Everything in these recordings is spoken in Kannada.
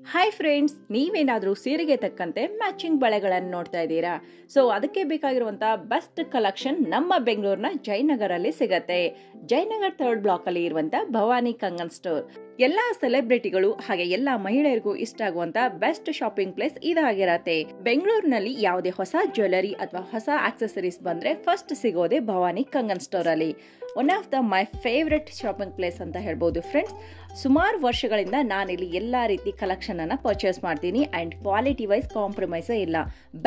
ಹಾಯ್ ಫ್ರೆಂಡ್ಸ್, ನೀವೇನಾದರೂ ಸೀರೆಗೆ ತಕ್ಕಂತೆ ಮ್ಯಾಚಿಂಗ್ ಬಳೆಗಳನ್ನು ನೋಡ್ತಾ ಇದ್ದೀರಾ? ಸೊ ಅದಕ್ಕೆ ಬೇಕಾಗಿರುವಂಥ ಬೆಸ್ಟ್ ಕಲೆಕ್ಷನ್ ನಮ್ಮ ಬೆಂಗಳೂರಿನ ಜಯನಗರಲ್ಲಿ ಸಿಗತ್ತೆ. ಜಯನಗರ್ 3rd ಬ್ಲಾಕ್ ಅಲ್ಲಿ ಇರುವಂತ ಭವಾನಿ ಕಂಗನ್ ಸ್ಟೋರ್. ಎಲ್ಲಾ ಸೆಲೆಬ್ರಿಟಿಗಳು ಹಾಗೆ ಎಲ್ಲಾ ಮಹಿಳೆಯರಿಗೂ ಇಷ್ಟ ಆಗುವಂತ ಬೆಸ್ಟ್ ಶಾಪಿಂಗ್ ಪ್ಲೇಸ್ ಇದಾಗಿರತ್ತೆ. ಬೆಂಗಳೂರಿನಲ್ಲಿ ಯಾವುದೇ ಹೊಸ ಜ್ಯುವೆಲರಿ ಅಥವಾ ಹೊಸ ಆಕ್ಸೆಸರೀಸ್ ಬಂದ್ರೆ ಫಸ್ಟ್ ಸಿಗೋದೆ ಭವಾನಿ ಕಂಗನ್ ಸ್ಟೋರ್ ಅಲ್ಲಿ. One of the my favourite shopping place ಅಂತ ಹೇಳ್ಬೋದು ಫ್ರೆಂಡ್ಸ್. ಸುಮಾರು ವರ್ಷಗಳಿಂದ ನಾನಿಲ್ಲಿ ಎಲ್ಲಾ ರೀತಿ ಕಲೆಕ್ಷನ್ ಅನ್ನ ಪರ್ಚೇಸ್ ಮಾಡ್ತೀನಿ ಅಂಡ್ ಕ್ವಾಲಿಟಿ ವೈಸ್ ಕಾಂಪ್ರಮೈಸ್ ಇಲ್ಲ.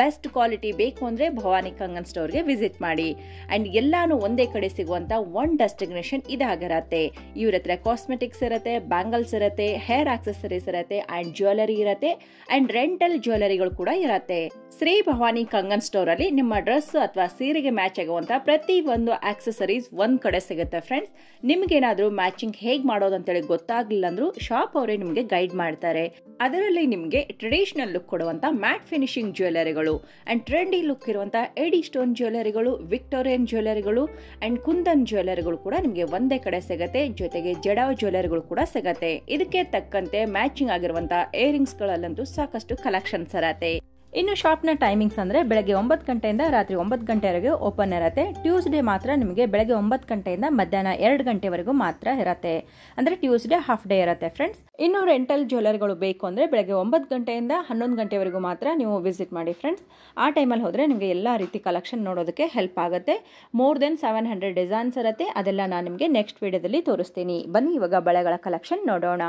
ಬೆಸ್ಟ್ ಕ್ವಾಲಿಟಿ ಬೇಕು ಅಂದ್ರೆ ಭವಾನಿ ಕಂಗನ್ ಸ್ಟೋರ್ಗೆ ವಿಸಿಟ್ ಮಾಡಿ. ಅಂಡ್ ಎಲ್ಲಾನು ಒಂದೇ ಕಡೆ ಸಿಗುವಂತ ಒನ್ ಡೆಸ್ಟಿನೇಷನ್ ಇದಾಗಿರತ್ತೆ. ಇವ್ರ ಹತ್ರ ಕಾಸ್ಮೆಟಿಕ್ಸ್ ಇರುತ್ತೆ, ಬ್ಯಾಂಗಲ್ಸ್ ಇರುತ್ತೆ, ಹೇರ್ ಆಕ್ಸೆಸರೀಸ್ ಇರುತ್ತೆ ಅಂಡ್ ಜ್ಯುವೆಲರಿ ಇರುತ್ತೆ ಅಂಡ್ ರೆಂಟಲ್ ಜ್ಯುವೆಲರಿಗಳು ಕೂಡ ಇರುತ್ತೆ. ಶ್ರೀ ಭವಾನಿ ಕಂಗನ್ ಸ್ಟೋರ್ ಅಲ್ಲಿ ನಿಮ್ಮ ಡ್ರೆಸ್ ಅಥವಾ ಸೀರೆಗೆ ಮ್ಯಾಚ್ ಆಗುವಂತ ಪ್ರತಿ ಒಂದು ಆಕ್ಸೆಸರೀಸ್ ಒಂದ್ ಕಡೆ ಸಿಗುತ್ತೆ ಫ್ರೆಂಡ್ಸ್. ನಿಮ್ಗೇನಾದ್ರೂ ಮ್ಯಾಚಿಂಗ್ ಹೇಗ್ ಮಾಡೋದಂತೇಳಿ ಗೊತ್ತಾಗ್ಲಿಲ್ಲ ಅಂದ್ರೂ ಶಾಪ್ ಅವರೇ ನಿಮ್ಗೆ ಗೈಡ್ ಮಾಡ್ತಾರೆ. ಅದರಲ್ಲಿ ನಿಮ್ಗೆ ಟ್ರೆಡಿಷನಲ್ ಲುಕ್ ಕೊಡುವಂತ ಮ್ಯಾಟ್ ಫಿನಿಶಿಂಗ್ ಜ್ಯುವೆಲರಿಗಳು ಅಂಡ್ ಟ್ರೆಂಡಿ ಲುಕ್ ಇರುವಂತ ಎಡಿ ಸ್ಟೋನ್ ಜ್ಯುವೆಲರಿಗಳು, ವಿಕ್ಟೋರಿಯನ್ ಜ್ಯುವೆಲರಿಗಳು ಅಂಡ್ ಕುಂದನ್ ಜ್ಯುವೆಲರಿಗಳು ಕೂಡ ನಿಮ್ಗೆ ಒಂದೇ ಕಡೆ ಸಿಗತ್ತೆ. ಜೊತೆಗೆ ಜಡಾವ್ ಜ್ಯುವೆಲರಿಗಳು ಕೂಡ ಸಿಗತ್ತೆ. ಇದಕ್ಕೆ ತಕ್ಕಂತೆ ಮ್ಯಾಚಿಂಗ್ ಆಗಿರುವಂತ ಇಯರಿಂಗ್ಸ್ ಗಳಲ್ಲಂತೂ ಸಾಕಷ್ಟು ಕಲೆಕ್ಷನ್ಸ್ ಇರತ್ತೆ. ಇನ್ನು ಶಾಪ್ನ ಟೈಮಿಂಗ್ಸ್ ಅಂದ್ರೆ ಬೆಳಗ್ಗೆ 9 ಗಂಟೆಯಿಂದ ರಾತ್ರಿ 9 ಗಂಟೆವರೆಗೆ ಓಪನ್ ಇರುತ್ತೆ. ಟ್ಯೂಸ್ಡೇ ಮಾತ್ರ ನಿಮಗೆ ಬೆಳಗ್ಗೆ 9 ಗಂಟೆಯಿಂದ ಮಧ್ಯಾಹ್ನ 2 ಗಂಟೆವರೆಗೂ ಮಾತ್ರ ಇರುತ್ತೆ. ಅಂದ್ರೆ ಟ್ಯೂಸ್ಡೇ ಹಾಫ್ ಡೇ ಇರುತ್ತೆ ಫ್ರೆಂಡ್ಸ್. ಇನ್ನು ರೆಂಟಲ್ ಜ್ಯುವೆಲರಿಗಳು ಬೇಕು ಅಂದ್ರೆ ಬೆಳಗ್ಗೆ 9 ಗಂಟೆಯಿಂದ 11 ಗಂಟೆವರೆಗೂ ಮಾತ್ರ ನೀವು ವಿಸಿಟ್ ಮಾಡಿ ಫ್ರೆಂಡ್ಸ್. ಆ ಟೈಮಲ್ಲಿ ಹೋದ್ರೆ ನಿಮಗೆ ಎಲ್ಲಾ ರೀತಿ ಕಲೆಕ್ಷನ್ ನೋಡೋದಕ್ಕೆ ಹೆಲ್ಪ್ ಆಗುತ್ತೆ. ಮೋರ್ ದೆನ್ 700 ಡಿಸೈನ್ಸ್ ಇರುತ್ತೆ. ಅದೆಲ್ಲ ನಾನು ನಿಮಗೆ ನೆಕ್ಸ್ಟ್ ವಿಡಿಯೋದಲ್ಲಿ ತೋರಿಸ್ತೀನಿ. ಬನ್ನಿ ಇವಾಗ ಬಳೆಗಳ ಕಲೆಕ್ಷನ್ ನೋಡೋಣ.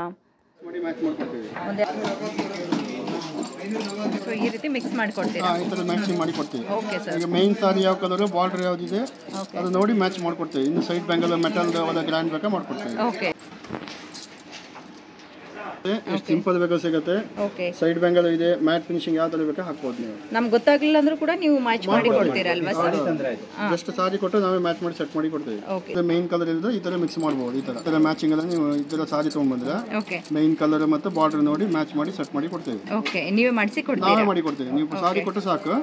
ಸೊ ಈ ರೀತಿ ಮಿಕ್ಸ್ ಮಾಡ್ಕೊಡ್ತೀರಾ? ಈ ತರ ಮ್ಯಾಚಿಂಗ್ ಮಾಡಿ ಕೊಡ್ತೀವಿ. Okay sir. ಈಗ ಮೇನ್ ಸಾರಿ ಯಾವ ಕಲರ್, ಬಾರ್ಡರ್ ಯಾವ್ದಿದೆ ಅದು ನೋಡಿ ಮ್ಯಾಚ್ ಮಾಡ್ಕೊಡ್ತೀವಿ. ಇನ್ನು ಸೈಡ್ ಬ್ಯಾಂಗಲ್ ಮೆಟಲ್ ಅದ ಗ್ರ್ಯಾಂಡ್ ಬೇಕಾ ಮಾಡ್ಕೊಡ್ತೀವಿ. ಓಕೆ. ಎಷ್ಟು ಸಿಂಪಲ್ ಬೇಕಾ ಸಿಗುತ್ತೆ. ಓಕೆ. ಸೈಡ್ ಬ್ಯಾಂಗಲ್ ಇದೆ, ಮ್ಯಾಟ್ ಫಿನಿಶಿಂಗ್ ಯಾವ ತರ ಬೇಕಾ ಹಾಕ್ಬೋದು ನೀವು. ನಮ್ಗೆ ಗೊತ್ತಾಗ್ಲಿಲ್ಲ ಅಂದ್ರೂ ಕೂಡ ನೀವು ಮ್ಯಾಚ್ ಮಾಡಿ ಕೊಡ್ತೀರಾ ಅಲ್ವಾ ಸರ್? ಜಸ್ಟ್ ಸಾರಿ ಕೊಟ್ಟು ನಾವೇ ಮ್ಯಾಚ್ ಮಾಡಿ ಸೆಟ್ ಮಾಡಿ ಕೊಡ್ತೀವಿ. ಓಕೆ. ಮೇನ್ ಕಲರ್ ಇದ್ರೆ ಈ ತರ ಮಿಕ್ಸ್ ಮಾಡಬಹುದು. ಈ ತರ ಮ್ಯಾಚಿಂಗ್ ಎಲ್ಲ ನೀವು ಈ ತರ ಸಾರಿ ತಗೊಂಡ್ಬಂದ್ರೆ ಓಕೆ. ಮೇನ್ ಕಲರ್ ಮತ್ತೆ ಬಾರ್ಡರ್ ನೋಡಿ ಮ್ಯಾಚ್ ಮಾಡಿ ಸೆಟ್ ಮಾಡಿ ಕೊಡ್ತೀವಿ. ಓಕೆ. ನೀವೇ ಮಾಡಿಸಿ ಕೊಡ್ತೀರಾ? ನಾವೇ ಮಾಡಿ ಕೊಡ್ತೀವಿ. ನೀವು ಸಾರಿ ಕೊಟ್ಟು ಸಾಕು.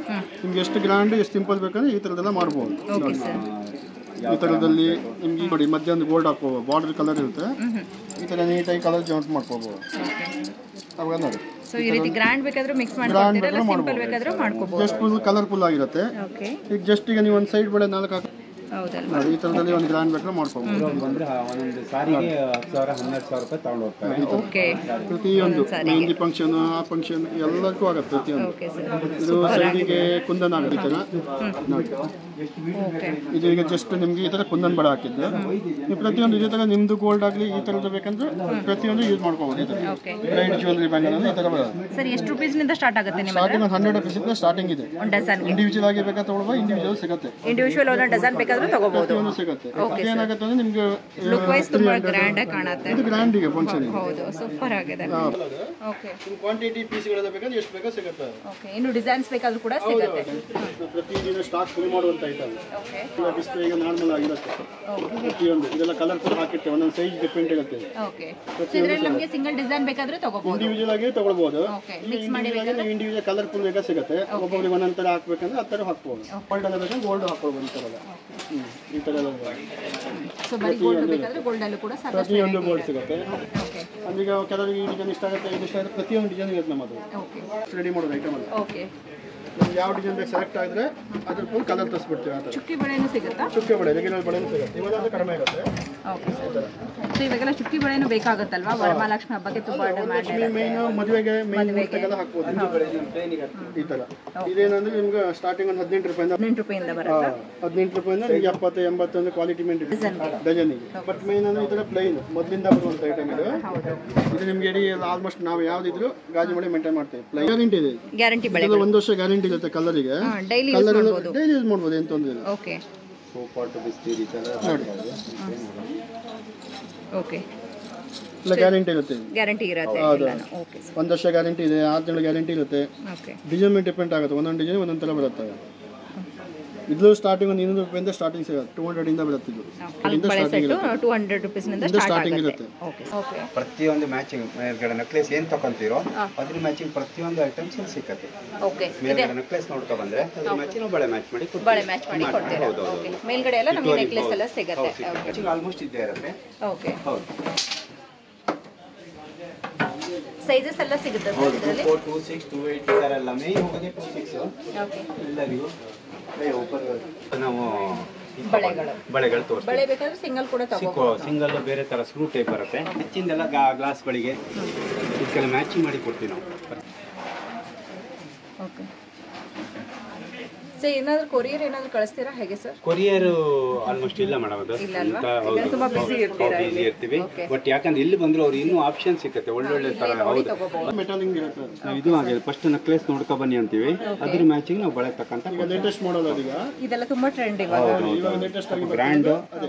ನಿಮ್ಗೆ ಎಷ್ಟು ಗ್ರ್ಯಾಂಡ್ ಎಷ್ಟು ಸಿಂಪಲ್ ಬೇಕಂದ್ರೆ ಈ ತರದೆಲ್ಲ ಮಾಡಬಹುದು. Okay sir. ಈ ತರದಲ್ಲಿ ನಿಮ್ಗೆ ನೋಡಿ ಮಧ್ಯ ಒಂದು ಗೋಲ್ಡ್ ಹಾಕೋ ಬಾರ್ಡರ್ ಕಲರ್ ಇರುತ್ತೆ. ಈ ತರ ನೀಟಾಗಿ ಕಲರ್ ಜಾಯಿಂಟ್ ಮಾಡ್ಕೋಬಹುದು. ಅವಾಗ ನೋಡಿ. ಸೊ ಈ ರೀತಿ ಗ್ರ್ಯಾಂಡ್ ಬೇಕಾದ್ರೂ ಮಿಕ್ಸ್ ಮಾಡ್ಕೊಡ್ತೀರಾ, ಸಿಂಪಲ್ ಬೇಕಾದ್ರೂ ಮಾಡ್ಕೋಬಹುದು. ಜಸ್ಟ್ ಫುಲ್ ಕಲರ್ಫುಲ್ ಆಗಿರುತ್ತೆ. ಓಕೆ. ಈಗ ಜಸ್ಟ್ ಈಗ ನೀವು ಒಂದು ಸೈಡ್ ಬಳೆ 4 ಹಾಕಿ ಹೌದಲ್ವಾ? ಈ ತರದಲ್ಲಿ ಒಂದು ಗ್ರ್ಯಾಂಡ್ ಬೇಕಾದ್ರೆ ಮಾಡ್ಕೋಬಹುದು. ಒಂದೊಂದು ಸಾರಿಗೆ 10,000-12,000 ರೂಪಾಯಿ ತಗೊಂಡು ಹೋಗ್ತಾರೆ. ಓಕೆ. ಪ್ರತಿಯೊಂದು ಮೆಹಂದಿ ಫಂಕ್ಷನ್ ಆ ಫಂಕ್ಷನ್ ಎಲ್ಲದಕ್ಕೂ ಆಗುತ್ತೆ ಪ್ರತಿಯೊಂದು. Okay sir. ಇದು ಸೈಡಿಗೆ ಕುಂದನ್ ಆಗುತ್ತೆ ಈ ತರ ನೋಡಿ. ಓಕೆ. ಇದು ಈಗ ಜಸ್ಟ್ ನಿಮ್ಗೆ ಈ ತರ ಕುಂದನ್ ಬಳೆ ಹಾಕಿದ್ದು. ನೀವು ಪ್ರತಿಯೊಂದು ಇದೇ ತರ ನಿಮ್ದು ಗೋಲ್ಡ್ ಆಗಲಿ ಈ ತರದ್ದು ಬೇಕಂದ್ರೆ ಪ್ರತಿಯೊಂದು ಯೂಸ್ ಮಾಡ್ಕೋಬಹುದು. ಈ ತರ ಓಕೆ. ಬ್ರೈಡ್ ಜ್ಯುವೆಲರಿ ಬ್ಯಾಂಗಲ್ ಅಂದ್ರೆ ಈ ತರ ಬರುತ್ತೆ. ಸರ್ ಎಷ್ಟು ರೂಪೀಸ್ ನಿಂದ ಸ್ಟಾರ್ಟ್ ಆಗುತ್ತೆ ನಿಮ್ಮ ಹತ್ರ? ಸ್ಟಾರ್ಟಿಂಗ್ 100 ರೂಪೀಸ್ ಇಂದ ಸ್ಟಾರ್ಟಿಂಗ್ ಇದೆ. ಒಂದು ಡಜನ್ ಇಂಡಿವಿಜುವಲ್ ಆಗಿ ಬೇಕಾದ್ರೆ ತಗೊಳ್ಬಹುದು, ಇಂಡಿವಿಜುವಲ್ ಸಿಗುತ್ತೆ. ಇಂಡಿವಿಜುವಲ್ ಒಂದು ಡಜನ್ ಬೇಕಾದ್ರೂ ತಗೋಬಹುದು. ಪ್ರತಿಯೊಂದು ಸಿಗುತ್ತೆ. ಏನಾಗುತ್ತೆ ಅಂದ್ರೆ ನಿಮ್ಗೆ ಲುಕ್ ವೈಸ್ ತುಂಬಾ ಗ್ರ್ಯಾಂಡ್ ಆಗಿ ಕಾಣುತ್ತೆ. ಇದು ಗ್ರ್ಯಾಂಡ್ ಗೆ ಫಂಕ್ಷನ್ ಇದೆ. ಹೌದು, ಸೂಪರ್ ಆಗಿದೆ. ಓಕೆ. ಕ್ವಾಂಟಿಟಿ ಪೀಸ್ಗಳೆಲ್ಲ ಬೇಕಾದ್ರೆ ಎಷ್ಟು ಬೇಕಾ ಸಿಗುತ್ತೆ. ಓಕೆ. ಇನ್ನು ಡಿಸೈನ್ಸ್ ಬೇಕಾದ್ರೂ ಕೂಡ ಸಿಗುತ್ತೆ. ಪ್ರತಿದಿನ ಸ್ಟಾಕ್ ಫಿಲ್ ಮಾಡುವಂತ ಐಟಮ್. ಓಕೆ. ಡಿಸ್ಪ್ಲೇ ಈಗ ನಾರ್ಮಲ್ ಆಗಿರುತ್ತೆ. ಪ್ರತಿಯೊಂದು ಇದೆಲ್ಲ ಕಲರ್ಫುಲ್ ಹಾಕಿರ್ತೇವೆ. ಒಂದೊಂದು ಸೈಜ್ ಡಿಫ್ರೆಂಟ್ ಇರುತ್ತೆ. ಓಕೆ. ಇದರಲ್ಲಿ ನಮಗೆ ಸಿಂಗಲ್ ಡಿಸೈನ್ ಬೇಕಾದ್ರೆ ತಗೋಬಹುದು. ಇಂಡಿವಿಜುವಲ್ ಆಗಿ ತಗೊಳ್ಬಹುದು. ಓಕೆ. ಮಿಕ್ಸ್ ಮಾಡಿ ಬೇಕಾದ್ರೆ ಇಂಡಿವಿಜುವಲ್ ಕಲರ್ಫುಲ್ ಬೇಕಾ ಸಿಗುತ್ತೆ. ಒಬ್ಬೊಬ್ಬರಿಗೆ ಒಂದೊಂದು ತರ ಹಾಕ್ಬೇಕಂದ್ರೆ ಆ ತರ ಹಾಕ್ಬಹುದು. ಗೋಲ್ಡ್ ಎಲ್ಲ ಬೇಕಂದ್ರೆ ಗೋಲ್ಡ್ ಹಾಕ್ಬೋದು. ಈ ತರ ಈ ತರ ಎಲ್ಲ ಸೊ ಬರೀ ಗೋಲ್ಡ್ ಬೇಕಾದ್ರೆ ಗೋಲ್ಡ್ ಅಲ್ಲೂ ಕೂಡ ಸಾಕಷ್ಟು ಪ್ರತಿಯೊಂದು ಗೋಲ್ಡ್ ಸಿಗುತ್ತೆ. ಓಕೆ. ಈಗ ಕೆಲವರಿಗೆ ಈ ಡಿಸೈನ್ ಇಷ್ಟ ಆಗುತ್ತೆ, ಇದು ಇಷ್ಟ ಆಗುತ್ತೆ. ಪ್ರತಿಯೊಂದು ಡಿಸೈನ್ ಇರುತ್ತೆ ನಮ್ಮ ಹತ್ರ. ಓಕೆ. ರೆಡಿ ಮಾಡೋದು ಐಟಮ್ ಅಲ್ಲ. ಓಕೆ. ನಮ್ಗೆ ಯಾವ ಡಿಸೈನ್ ಬೇಕು ಸೆಲೆಕ್ಟ್ ಆಗಿದ್ರೆ ಅದ್ರ ಫುಲ್ ಕಲರ್ ತರಿಸ್ಬಿಡ್ತೀವಿ. ಆ ಥರ ಚುಕ್ಕಿ ಬಳೆನೂ ಸಿಗುತ್ತಾ? ಚುಕ್ಕೆ ಬಳೆ ರೆಗ್ಯುಲರ್ ಬಳೆನೂ ಸಿಗುತ್ತೆ. ಇವಾಗ ಕಡಿಮೆ ಆಗುತ್ತೆ. Okay sir. ಸೊ ಇವಾಗೆಲ್ಲ ಚುಕ್ಕಿ ಬಳೆನೂ ಬೇಕಾಗುತ್ತಲ್ವಾ? ವರಮಹಾಲಕ್ಷ್ಮಿ ಹಬ್ಬಕ್ಕೆ ತುಂಬಾ ಲಕ್ಷ್ಮಿ ಮೇನ್ ಮದುವೆಗೆ ಮೇನ್ ಮುಹೂರ್ತಕ್ಕೆಲ್ಲ ಹಾಕ್ಬೋದು. ಈ ತರ ಇದೇನಂದ್ರೆ ನಿಮ್ಗೆ ಸ್ಟಾರ್ಟಿಂಗ್ ಒಂದು 18 ರೂಪಾಯಿಂದ 18 ರೂಪಾಯಿಂದ ಬರುತ್ತೆ. 18 ರೂಪಾಯಿಂದ ನಿಮ್ಗೆ 70-80 ಕ್ವಾಲಿಟಿ ಮೇನ್ ಡಜನಿಗೆ. ಬಟ್ ಮೇನ್ ಅಂದ್ರೆ ಈ ತರ ಪ್ಲೈನ್ ಮೊದಲಿಂದ ಬರುವಂತ ಐಟಮ್ ಇದು. ಇದು ನಿಮ್ಗೆ ಇಡೀ ಆಲ್ಮೋಸ್ಟ್ ನಾವು ಯಾವ್ದಿದ್ರು ಗಾಜು ಮಳೆ ಮೇಂಟೈನ್ ಮಾಡ್ತೀವಿ. ಪ್ಲೈನ್ ಗ್ಯಾರಂಟಿ ಇದೆ. ಗ್ಯಾರಂಟಿ ಬಳೆ 1 ವರ್ಷ ಗ್ಯಾರಂಟಿ ಇರುತ್ತೆ ಕಲರಿಗೆ. ಡೈಲಿ ಯೂಸ್ ಮಾಡಬಹುದು. ಡೈಲಿ ಯೂಸ್ ಮಾಡಬಹುದು, ಏನು ತೊಂದರೆ ಇಲ್ಲ. ಓಕೆ. ಸೂಪರ್ ಟು ಬಿಸ್ತೀರಿ ನೋಡಿ. ಓಕೆ. ಇಲ್ಲ ಗ್ಯಾರಂಟಿ ಇರುತ್ತೆ. ಗ್ಯಾರಂಟಿ ಇರುತ್ತೆ ಎಲ್ಲಾನು. Okay sir. 1 ವರ್ಷ ಗ್ಯಾರಂಟಿ ಇದೆ, 6 ತಿಂಗಳು ಗ್ಯಾರಂಟಿ ಇರುತ್ತೆ. ಓಕೆ. ಡಿಸೈನ್ ಮೇಲೆ ಡಿಪೆಂಡ್ ಆಗುತ್ತೆ. ಒಂದೊಂದು ಡಿಸೈನ್ ಒಂದೊಂದು ಥರ ಬರುತ್ತೆ. ಇದು ಸ್ಟಾರ್ಟಿಂಗ್ ಒಂದು 200 ರೂಪಾಯಿಂದ ಸ್ಟಾರ್ಟಿಂಗ್ ಸಿಗುತ್ತೆ. 200 ಇಂದ ಬರುತ್ತೆ. ಇದು ಬಳೆ ಸೆಟ್ 200 ರೂಪೀಸ್ ನಿಂದ ಸ್ಟಾರ್ಟ್ ಇರುತ್ತೆ. ಓಕೆ. ಓಕೆ. ಪ್ರತಿಯೊಂದು ಮ್ಯಾಚಿಂಗ್ ಮೇಲ್ಗಡೆ ನೆಕ್ಲೆಸ್ ಏನು ತಗೊಂತೀರೋ ಅದ್ರ ಮ್ಯಾಚಿಂಗ್ ಪ್ರತಿಯೊಂದು ಐಟಮ್ಸ್ ಸಿಗುತ್ತೆ. ಓಕೆ. ಮೇಲ್ಗಡೆ ನೆಕ್ಲೆಸ್ ನೋಡ್ಕೊ ಬಂದ್ರೆ ಅದ್ರ ಮ್ಯಾಚಿಂಗ್ ಬಳೆ ಮ್ಯಾಚ್ ಮಾಡಿ ಬಳೆ ಮ್ಯಾಚ್ ಮಾಡಿ ಕೊಡ್ತೀರಾ? ಓಕೆ. ಮೇಲ್ಗಡೆ ಎಲ್ಲ ನಮಗೆ ನೆಕ್ಲೆಸ್ ಎಲ್ಲ ಸಿಗುತ್ತೆ. ಮ್ಯಾಚಿಂಗ್ ಆಲ್ಮೋಸ್ಟ್ ಇದ್ದೇ ಇರುತ್ತೆ. ಓಕೆ. ಹೌದು. ಸೈಜಸ್ ಎಲ್ಲ ಸಿಗುತ್ತೆ ಸರ್ ಇದರಲ್ಲಿ? 4, 2, 6, 2, 8 ಈ ಥರ ಎಲ್ಲ ಮೇನ್ ಹೋಗೋದೇ 2, 6 ಓಕೆ. ಎಲ್ಲರಿಗೂ ನಾವು ಬಳೆಗಳು ತೋರಿಸ್ತೀವಿ. ಬಳೆ ಬೇಕಾದ್ರೆ ಸಿಂಗಲ್ ಕೂಡ ತಗೋಬಹುದು. ಸಿಂಗಲ್ ಬೇರೆ ಥರ ಸ್ಕ್ರೂ ಟೈಪ್ ಬರುತ್ತೆ. ಹೆಚ್ಚಿಂದೆಲ್ಲ ಗ್ಲಾಸ್ಗಳಿಗೆ ಇದಕ್ಕೆಲ್ಲ ಮ್ಯಾಚಿಂಗ್ ಮಾಡಿ ಕೊಡ್ತೀವಿ ನಾವು. ಓಕೆ ಸರ್, ಏನಾದರೂ ಕೊರಿಯರ್ ಏನಾದರೂ ಕಳಿಸ್ತೀರಾ ಹೇಗೆ ಸರ್? ಕೊರಿಯರ್ ಆಲ್ಮೋಸ್ಟ್ ಇಲ್ಲ ಮೇಡಮ್, ಅದು ಇಲ್ಲ ಅಲ್ವಾ? ಯಾಕಂದ್ರೆ ತುಂಬಾ ಬಿಸಿ ಇರ್ತೀರಾ ಬಿಸಿ ಇಲ್ಲಿ. ಇರ್ತೀವಿ. Okay. ಬಟ್ ಯಾಕಂದ್ರೆ ಇಲ್ಲಿ ಬಂದ್ರೆ ಅವ್ರು ಇನ್ನೂ ಆಪ್ಷನ್ ಸಿಗುತ್ತೆ ಒಳ್ಳೊಳ್ಳೆ ತರ. ಹೌದು, ಮೆಟಲಿಂಗ್ ಇರುತ್ತೆ. ನಾವು ಇದು ಆಗಿದೆ ಫಸ್ಟ್ ನೆಕ್ಲೆಸ್ ನೋಡ್ಕೊ ಬನ್ನಿ ಅಂತೀವಿ, ಅದ್ರ ಮ್ಯಾಚಿಂಗ್ ನಾವು ಬಳೆ ತಕ್ಕಂತ. ಈಗ ಲೇಟೆಸ್ಟ್ ಮಾಡಲ್ ಅದೀಗ, ಇದೆಲ್ಲ ತುಂಬಾ ಟ್ರೆಂಡ್ ಇವಾಗ. ಇವಾಗ ಲೇಟೆಸ್ಟ್ ಆಗಿ ಬ್ರ್ಯಾಂಡ್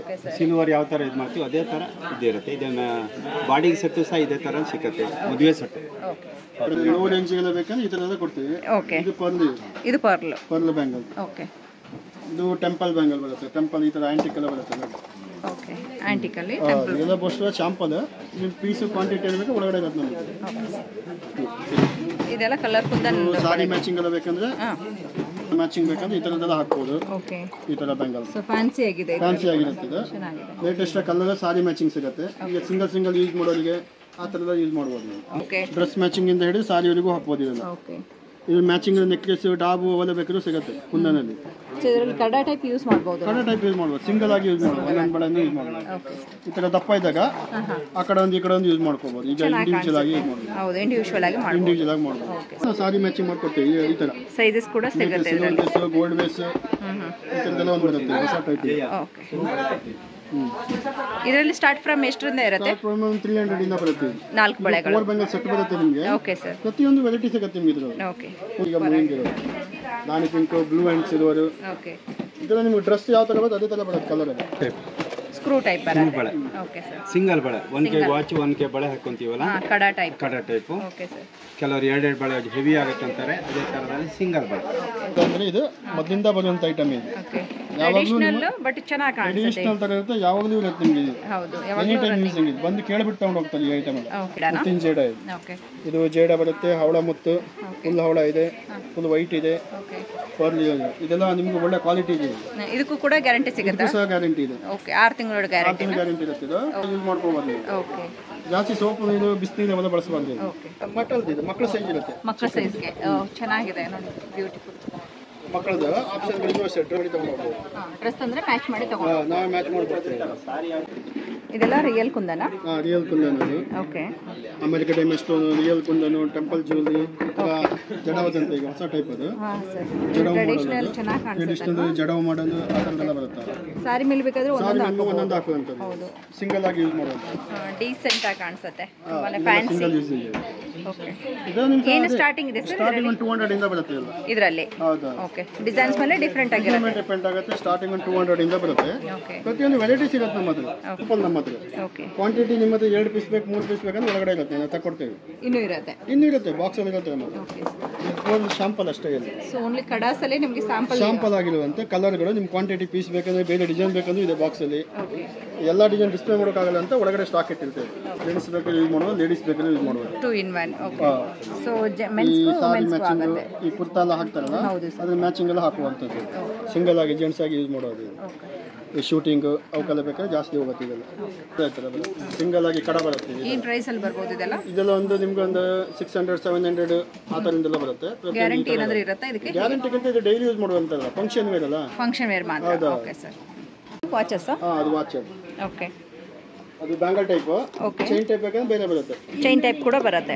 ಸಿಲ್ವರ್ ಯಾವ ತರ ಇದು ಮಾಡ್ತೀವಿ ಅದೇ ತರ ಇದಿರುತ್ತೆ. ಇದನ್ನ ಬಾಡಿಗೆ ಸೆಟ್ ಸಹ ಇದೇ ತರ ಸಿಗುತ್ತೆ, ಮದುವೆ ಸೆಟ್. ಲೋ ರೇಂಜ್ ಎಲ್ಲ ಬೇಕಂದ್ರೆ ಈ ತರ ಎಲ್ಲ ಕೊಡ್ತೀವಿ. ಓಕೆ, ಇದು ಇದು ಪರ್ಲ್ ಬ್ಯಾಂಗಲ್. ಓಕೆ, ಇದು ಟೆಂಪಲ್ ಬ್ಯಾಂಗಲ್ ಬರುತ್ತೆ. ಟೆಂಪಲ್ ಈ ತರ ಆಂಟಿಕ್ ಎಲ್ಲ ಬರುತ್ತೆ ನೋಡಿ. ಓಕೆ, ಆಂಟಿಕಲ್ಲಿ ಇದೆಲ್ಲ ಬೋಸ್ಟ್ ಶಾಂಪಲ್. ನಿಮ್ಮ ಪೀಸ್ ಕ್ವಾಂಟಿಟಿ ಇರಬೇಕು, ಒಳಗಡೆ ಇರುತ್ತೆ ನಮಗೆ. ಇದೆಲ್ಲ ಕಲರ್ ಕುಂದನ್ ಸಾರಿ ಮ್ಯಾಚಿಂಗ್ ಎಲ್ಲ ಬೇಕಂದ್ರೆ ಮ್ಯಾಚಿಂಗ್ ಬೇಕಂದ್ರೆ ಈ ತರದೆಲ್ಲ ಹಾಕ್ಬೋದು. ಓಕೆ, ಈ ತರ ಬ್ಯಾಂಗಲ್ ಸೊ ಫ್ಯಾನ್ಸಿ ಆಗಿದೆ, ಫ್ಯಾನ್ಸಿ ಆಗಿರುತ್ತೆ ಇದು. ಚೆನ್ನಾಗಿದೆ. ಲೇಟೆಸ್ಟ್ ಕಲರ್ ಸಾರಿ ಮ್ಯಾಚಿಂಗ್ ಸಿಗುತ್ತೆ. ಈಗ ಸಿಂಗಲ್ ಯೂಸ್ ಮಾಡೋರಿಗೆ ಆ ಥರದ ಯೂಸ್ ಮಾಡ್ಬೋದು ನೀವು. ಓಕೆ, ಡ್ರೆಸ್ ಮ್ಯಾಚಿಂಗ್ ಇಂದ ಹಿಡಿದು ಸಾರಿವರೆಗೂ ಹಾಕ್ಬೋದು ಇದೆಲ್ಲ. ಓಕೆ, ಇದು ಮ್ಯಾಚಿಂಗ್ ನೆಕ್ಲೆಸ್, ಟಾಬು ಅವೆಲ್ಲ ಬೇಕಾದ್ರೂ ಸಿಗುತ್ತೆ ಕುಂದನಲ್ಲಿ. ಸೊ ಇದರಲ್ಲಿ ಕಡ ಟೈಪ್ ಯೂಸ್ ಮಾಡ್ಬೋದು, ಕಡೆ ಟೈಪ್ ಯೂಸ್ ಮಾಡ್ಬೋದು, ಸಿಂಗಲ್ ಆಗಿ ಯೂಸ್ ಮಾಡ್ಬೋದು, ಒಂದೊಂದು ಬಳೆನೂ ಯೂಸ್ ಮಾಡ್ಬೋದು. ಓಕೆ, ಈ ಥರ ದಪ್ಪ ಇದ್ದಾಗ ಆ ಕಡೆ ಒಂದು ಈ ಕಡೆ ಒಂದು ಯೂಸ್ ಮಾಡ್ಕೋಬೋದು. ಈಗ ಇಂಡಿವಿಜುವಲ್ ಆಗಿ ಯೂಸ್ ಮಾಡ್ಬೋದು, ಹೌದು, ಇಂಡಿವಿಜುವಲ್ ಆಗಿ ಮಾಡ್ಬೋದು. ಇಂಡಿವಿಜುವಲ್ ಆಗಿ ಮಾಡ್ಬೋದು. ಸಾರಿ ಮ್ಯಾಚಿಂಗ್ ಮಾಡ್ಕೊಡ್ತೀವಿ ಈ ಥರ. ಸೈಜಸ್ ಕೂಡ ಸಿಗುತ್ತೆ ಇದರಲ್ಲಿ. ಗೋಲ್ಡ್ ಬೇಸ್ ಈ ಥರದ್ದೆಲ್ಲ ಒಂದು ಬರುತ್ತೆ ಹೊಸ ಟೈಪ್. ಓಕೆ, ಇದರಲ್ಲಿ ಸ್ಟಾರ್ಟ್ ಫ್ರಮ್ ಎಷ್ಟರಿಂದ ಇರುತ್ತೆ? 300 ಇಂದ ಬರುತ್ತೆ. 4 ಬಳೆಗಳು, 4 ಬ್ಯಾಂಗಲ್ ಸೆಟ್ ಬರುತ್ತೆ ನಿಮಗೆ. ಓಕೆ ಸರ್, ಪ್ರತಿಯೊಂದು ವೆರೈಟಿ ಸಿಗುತ್ತೆ ನಿಮಗೆ ಇದ್ರಲ್ಲಿ. ಓಕೆ, ಈಗ ಮೂವಿಂಗ್ ಇರೋದು rani pink, blue and silver, okay, ಇದೆಲ್ಲ ನಿಮ್ಗೆ ಡ್ರೆಸ್ ಯಾವ ಥರ ಬರುತ್ತೆ ಅದೇ ಥರ ಬರುತ್ತೆ ಕಲರ್ ಅದು. ಸ್ಕ್ರೂ ಟೈಪ್ ಬರುತ್ತೆ. ಓಕೆ ಸರ್, ಸಿಂಗಲ್ ಬಳೆ 1K ವಾಚ್ 1K ಬಳೆ ಹಾಕೊಂತೀವಲ್ಲ, ಕಡ ಟೈಪ್. ಕಡ ಟೈಪು. ಓಕೆ ಸರ್, ಕೆಲವರು 2 ಬಳೆ ಹೆವಿ ಆಗುತ್ತೆ ಅಂತಾರೆ, ಅದೇ ಥರದಲ್ಲಿ ಸಿಂಗಲ್ ಬಳೆ. ಅಂದರೆ ಇದು ಮೊದಲಿಂದ ಬರುವಂಥ ಐಟಮ್ ಇದು. ಓಕೆ, ಟ್ರೆಡಿಷನಲ್ ಬಟ್ ಚೆನ್ನಾಗಿ ಕಾಣಿಸುತ್ತೆ. ಟ್ರೆಡಿಷನಲ್ ಥರ ಇರುತ್ತೆ, ಯಾವಾಗಲೂ ಇರುತ್ತೆ ನಿಮಗೆ ಇದು. ಹೌದು, ಎನಿ ಯಾವಾಗಲೂ ಟೈಮ್ ಯೂಸಿಂಗ್ ಇದು. ಬಂದು ಕೇಳಿಬಿಟ್ಟು ತಗೊಂಡು ಹೋಗ್ತಾರೆ ಈ ಐಟಮ್ ಎಲ್ಲ. ಓಕೆನಾ? ಮುತ್ತಿನ ಜೇಡ ಇದು. ಓಕೆ, ಇದು ಜೇಡ ಬರುತ್ತೆ, ಹವಳ ಮುತ್ತು, ಫುಲ್ ಹವಳ ಇದೆ, ಫುಲ್ ವೈಟ್ ಇದೆ, ಓಕೆ, ಪರ್ಲ್ ಇದೆ. ಇದೆಲ್ಲ ನಿಮ್ಗೆ ಒಳ್ಳೆ ಕ್ವಾಲಿಟಿ ಇದೆ. ಇದಕ್ಕೂ ಕೂಡ ಗ್ಯಾರಂಟಿ ಸಿಗುತ್ತಾ? ಸಹ ಗ್ಯಾರಂಟಿ ಇದೆ. ಓಕೆ, 6 ತಿಂಗಳ ಗ್ಯಾರಂಟಿ. ಗ್ಯಾರಂಟಿ ಇರುತ್ತೆ. ಇದು ಯೂಸ್ ಮಾಡ್ಕೊಬೋದು ನೀವು. ಓಕೆ, ಜಾಸ್ತಿ ಸೋಪ್ ನೀರು ಬಿಸಿನೀರು ಅವೆಲ್ಲ ಬಳಸಬಾರ್ದು. ಓಕೆ, ಮಕ್ಕಳದ್ದು ಇದು ಮಕ್ಕಳ ಸೈಜ್ ಇರುತ್ತೆ. ಮಕ್ಕಳ ಸೈಜ್ಗೆ ಚೆನ್ನಾಗಿದೆ ನೋಡಿ, ಬ್ಯೂಟಿಫುಲ್. ಮಕ್ಕಳದ್ದು ಆಪ್ಷನ್ಗಳಿಗೂ ಅಷ್ಟೇ ಡ್ರೆಸ್ ತಗೊಂಡು ಡ್ರೆಸ್ ಅಂದರೆ ಮ್ಯಾಚ್ ಮಾಡಿ ತಗೊಂಡು ನಾವು ಮ್ಯಾಚ್ ಮಾಡ್ಕೊಡ್ತೀವಿ. ಇದೆಲ್ಲ ರಿಯಲ್ ಕುಂದನ? ರಿಯಲ್ ಕುಂದನ್ ಅದು. Okay, America diamond stone, real kundan, temple jewellery, ಜಡವದ್ ಅಂತ ಈಗ ಹೊಸ ಟೈಪ್ ಅದು. ಹಾಂ ಸರ್, ಜಡವ್ ಟ್ರೆಡಿಷನಲ್ ಚೆನ್ನಾಗಿ ಕಾಣಿಸುತ್ತೆ. ಟ್ರೆಡಿಷನಲ್ ಜಡವ್ ಮಾಡೋದು ಆ ಥರದ್ದೆಲ್ಲ ಬರುತ್ತೆ. ಸಾರಿ ಮೇಲೆ ಬೇಕಾದ್ರೆ ಸಾರಿ ಒಂದೊಂದು ಒಂದೊಂದು ಹಾಕುವಂಥದ್ದು, ಹೌದು, ಸಿಂಗಲ್ ಆಗಿ ಯೂಸ್ ಮಾಡೋದು. ಡೀಸೆಂಟ್ ಆಗಿ ಕಾಣಿಸುತ್ತೆ, ತುಂಬಾನೇ ಫ್ಯಾನ್ಸಿ. ಸಿಂಗಲ್ ಯೂಸ್ ಇದೆ. ಓಕೆ, ಇದು ನಿಮ್ಗೆ ಏನು ಸ್ಟಾರ್ಟಿಂಗ್ ಇದೆ ಸರ್ ಸ್ಟಾರ್ಟಿಂಗ್ 200 ಇಂದ ಬರುತ್ತೆ ಇಲ್ಲ. ಇದರಲ್ಲಿ? ಹೌದು, ಓಕೆ, ಡಿಸೈನ್ಸ್ ಮೇಲೆ ಡಿಫ್ರೆಂಟ್ ಆಗಿರುತ್ತೆ. ಡಿಪೆಂಡ್ ಆಗುತ್ತೆ. ಸ್ಟಾರ್ಟಿಂಗ್ 200 ಇಂದ ಬರುತ್ತೆ. ಓಕೆ, ಪ್ರತಿಯೊಂದು ವೆರೈಟೀಸ್ ಇರುತ್ತೆ ನಮ್ಮ ಹತ್ರ. ಸಿಂಪಲ್ ನಮ್ಮ ಹತ್ರ ಓಕೆ, ಕ್ವಾಂಟಿಟಿ ನಿಮ್ಮ ಹತ್ರ 2 ಪೀಸ್ ಬೇಕು 3 ಪೀಸ್ ಬೇಕಂದ್ರೆ ಒಳಗಡೆ ಇರುತ್ತೆ, ನಾವು ತಗೊಡ್ತೇವೆ. ಇನ್ನೂ ಇರುತ್ತೆ? ಇನ್ನೂ ಇರುತ್ತೆ, ಬಾಕ್ಸಲ್ಲಿ ಇರುತ್ತೆ ನಮ್ಮದು. ಓಕೆ, ಒಂದು ಶಾಂಪಲ್ ಅಷ್ಟೇ ಇಲ್ಲ. ಸೊ ಓನ್ಲಿ ಕಡಾಸಲ್ಲಿ ನಿಮಗೆ ಸ್ಯಾಂಪಲ್ ಶಾಂಪಲ್ ಆಗಿರುವಂತೆ ಕಲರ್ಗಳು ನಿಮ್ಮ ಕ್ವಾಂಟಿಟಿ ಪೀಸ್ ಬೇಕಂದ್ರೆ ಬೇರೆ ಡಿಸೈನ್ ಬೇಕಂದ್ರೆ ಇದೆ ಬಾಕ್ಸಲ್ಲಿ. ಓಕೆ, ಎಲ್ಲ ಡಿಸೈನ್ ಡಿಸ್ಪ್ಲೇ ಮಾಡೋಕ್ಕಾಗಲ್ಲ ಅಂತ ಒಳಗಡೆ ಸ್ಟಾಕ್ ಇಟ್ಟಿರ್ತೇವೆ. ಜೆಂಟ್ಸ್ ಬೇಕಾದ್ರೆ ಯೂಸ್ ಮಾಡ್ಬೋದು, ಲೇಡೀಸ್ ಬೇಕಾದ್ರೆ ಯೂಸ್ ಮಾಡ್ಬೋದು. 2 in 1. ಓಕೆ, ಸೊ ಈ ಮೆನ್ಸ್ಗೂ ಸಾರಿ ವುಮೆನ್ಸ್ಗೂ ಮ್ಯಾಚಿಂಗ್, ಆಗುತ್ತೆ. ಈ ಕುರ್ತಾ ಎಲ್ಲ ಹಾಕ್ತಾರಲ್ಲ ಹೌದು ಸರ್. ಅದ್ರ ಮ್ಯಾಚಿಂಗ್ ಎಲ್ಲ ಹಾಕುವಂಥದ್ದು. ಸಿಂಗಲ್ ಆಗಿ ಜೆಂಟ್ಸ್ ಆಗಿ ಯೂಸ್ ಮಾಡೋದು. ಓಕೆ, ಈ ಶೂಟಿಂಗ್ ಅವಕ್ಕೆಲ್ಲ ಬೇಕಾದ್ರೆ ಜಾಸ್ತಿ ಹೋಗುತ್ತೆ ಇದೆಲ್ಲ. ಸಿಂಗಲ್ ಆಗಿ ಕಡ ಬರುತ್ತೆ. ಏನು ಪ್ರೈಸಲ್ಲಿ ಬರ್ಬೋದು ಇದೆಲ್ಲ? ಇದೆಲ್ಲ ಒಂದು ನಿಮ್ಗೆ ಒಂದು 600 700 ಆ ಥರದಿಂದೆಲ್ಲ ಬರುತ್ತೆ. ಗ್ಯಾರಂಟಿ ಏನಾದರೂ ಇರುತ್ತಾ ಇದಕ್ಕೆ? ಗ್ಯಾರಂಟಿಗಿಂತ ಇದು ಡೈಲಿ ಯೂಸ್ ಮಾಡುವಂಥಲ್ಲ, ಫಂಕ್ಷನ್ ವೇರ್ ಅಲ್ಲ. ಫಂಕ್ಷನ್ ವೇರ್ ಮಾತ್ರ. Okay sir, watches? ಹಾಂ, ಅದು ವಾಚ್ ಅದು. ಓಕೆ, ಅದು bangle type. Okay, chain type ಬೇಕಂದ್ರೆ ಬೇರೆ ಬರುತ್ತೆ. ಚೈನ್ ಟೈಪ್ ಕೂಡ ಬರುತ್ತೆ.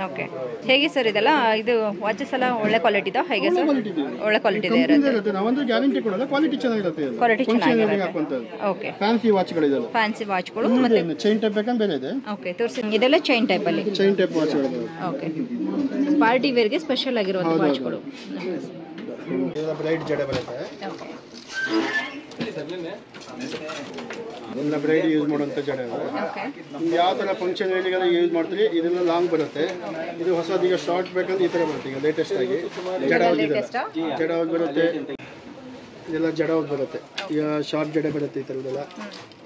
ಓಕೆ, ಹೇಗೆ ಸರ್ ಇದೆಲ್ಲ? ಇದು ವಾಚಸ್ ಎಲ್ಲ ಒಳ್ಳೆ ಕ್ವಾಲಿಟಿದ ಹೇಗೆ ಸರ್? ಕ್ವಾಲಿಟಿ ಇದೆ, ಒಳ್ಳೆ ಕ್ವಾಲಿಟಿದೆ ಇರುತ್ತೆ. ಇರುತ್ತೆ. ನಾವಂದ್ರೆ ಗ್ಯಾರಂಟಿ ಕೊಡಲ್ಲ, ಕ್ವಾಲಿಟಿ ಚೆನ್ನಾಗಿರುತ್ತೆ. ಕ್ವಾಲಿಟಿ ಚೆನ್ನಾಗಿರುತ್ತೆ. ಹಾಕುವಂಥದ್ದು ಓಕೆ, ಫ್ಯಾನ್ಸಿ ವಾಚ್ಗಳಿದೆಲ್ಲ. ಫ್ಯಾನ್ಸಿ ವಾಚ್ಗಳು ಮತ್ತೆ ಚೈನ್ ಟೈಪ್ ಬೇಕಂದ್ರೆ ಬೇರೆ ಇದೆ. ಓಕೆ, ತೋರಿಸಿ. ಇದೆಲ್ಲ ಚೈನ್ ಟೈಪಲ್ಲಿ? ಚೈನ್ ಟೈಪ್ ವಾಚ್ಗಳು. ಓಕೆ, ಪಾರ್ಟಿ ವೇರ್ಗೆ ಸ್ಪೆಷಲ್ ಆಗಿರುವಂಥ ವಾಚ್ಗಳು. ಇದೆಲ್ಲ ಬ್ರೈಟ್ ಜಡೆ ಬರುತ್ತೆ. ಓಕೆ, ಇದನ್ನ ಬ್ರೈಡ್ ಯೂಸ್ ಮಾಡುವಂಥ ಜಡೆ. ಓಕೆ, ನಿಮ್ಗೆ ಯಾವ ಥರ ಫಂಕ್ಷನ್ ವೇರಿಗೆಲ್ಲ ಯೂಸ್ ಮಾಡ್ತೀರಿ. ಇದೆಲ್ಲ ಲಾಂಗ್ ಬರುತ್ತೆ. ಇದು ಹೊಸದು ಈಗ ಶಾರ್ಟ್ ಬೇಕಂದ್ರೆ ಈ ಥರ ಬರುತ್ತೆ. ಈಗ ಲೇಟೆಸ್ಟ್ ಆಗಿ ಜಡಾವದ್ ಬರುತ್ತೆ. ಇದೆಲ್ಲ ಜಡಾವದ್ ಬರುತ್ತೆ. ಈಗ ಶಾರ್ಟ್ ಜಡೆ ಬರುತ್ತೆ ಈ ಥರದ್ದೆಲ್ಲ.